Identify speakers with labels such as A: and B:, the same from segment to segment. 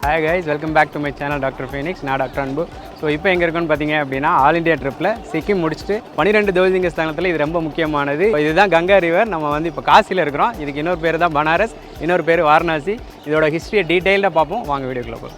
A: Hi guys, welcome back to my channel doctor Phoenix. நான் doctor Anbu. So இப்போ எங்கே இருக்குன்னு பார்த்தீங்க அப்படின்னா ஆல் இண்டியா ட்ரிப்பில் சிக்கிம் முடிச்சுட்டு 12 ஜோதிலிங்க ஸ்தானத்தில் இது ரொம்ப முக்கியமானது. இதுதான் கங்கா ரிவர். நம்ம வந்து இப்போ காசியில் இருக்கிறோம். இதுக்கு இன்னொரு பேர் தான் பனாரஸ், இன்னொரு பேர் வாரணாசி. இதோட ஹிஸ்ட்ரியை டீட்டெயிலாக பார்ப்போம். வாங்க வீடியோக்குள்ள போகும்.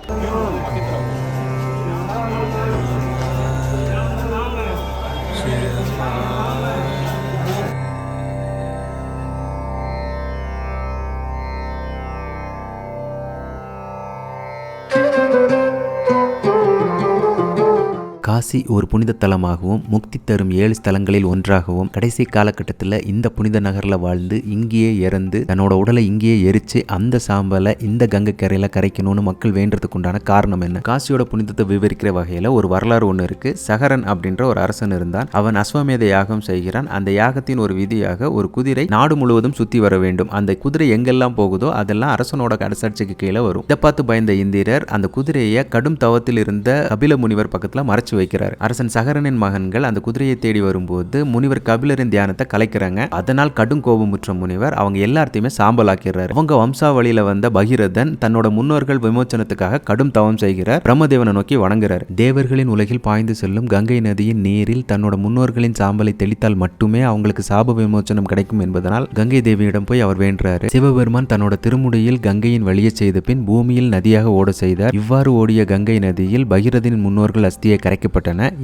B: காசி ஒரு புனித தலமாகவும் முக்தி தரும் 7 ஸ்தலங்களில் ஒன்றாகவும் கடைசி காலகட்டத்தில் இந்த புனித நகரில் வாழ்ந்து இங்கேயே இறந்து தன்னோட உடலை இங்கேயே எரித்து அந்த சாம்பலை இந்த கங்கை கரையில் கரைக்கணும்னு மக்கள் வேண்டதுக்கு உண்டான காரணம் என்ன? காசியோட புனிதத்தை விவரிக்கிற வகையில் ஒரு வரலாறு ஒன்று இருக்கு. சகரன் அப்படின்ற ஒரு அரசன் இருந்தான். அவன் அஸ்வமேத யாகம் செய்கிறான். அந்த யாகத்தின் ஒரு விதியாக ஒரு குதிரை நாடு முழுவதும் சுற்றி வர வேண்டும். அந்த குதிரை எங்கெல்லாம் போகுதோ அதெல்லாம் அரசனோட கடைசாட்சிக்கு கீழே வரும். இதை பார்த்து பயந்த இந்திரர் அந்த குதிரையை கடும் தவத்தில் இருந்த கபில முனிவர் பக்கத்தில் மறைச்சு வைக்கிறார். அரசன் சகரனின் மகன்கள் அந்த குதிரையை தேடி வரும்போது முனிவர் கபிலரின் தியானத்தை கலைக்கிறாங்க. அதனால் கடும் கோபமுற்ற முனிவர் அவங்க எல்லாத்தையுமே சாம்பலாக்கிறார். அவங்க வம்சாவளியில வந்த பகீரதன் தன்னோட முன்னோர்கள் விமோச்சனத்துக்காக கடும் தவம் செய்கிறார். பிரம்மதேவனை நோக்கி வணங்குறார். தேவர்களின் உலகில் பாய்ந்து செல்லும் கங்கை நதியின் நீரில் தன்னோட முன்னோர்களின் சாம்பலை தெளித்தால் மட்டுமே அவங்களுக்கு சாப விமோச்சனம் கிடைக்கும் என்பதனால் கங்கை தேவியிடம் போய் அவர் வேண்டுறாரு. சிவபெருமான் தன்னோட திருமுடியில் கங்கையின் வழியை செய்த பின் பூமியில் நதியாக ஓட செய்தார். இவ்வாறு ஓடிய கங்கை நதியில் பகீரதின் முன்னோர்கள் அஸ்தியை கரைக்கப்பட்டன.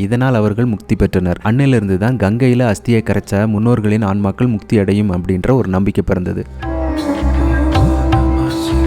B: இதனால் அவர்கள் முக்தி பெற்றனர். அன்னிலிருந்து தான் கங்கையில அஸ்தியை கரைச்ச முன்னோர்களின் ஆன்மாக்கள் முக்தி அடையும் அப்படின்ற ஒரு நம்பிக்கை பிறந்தது.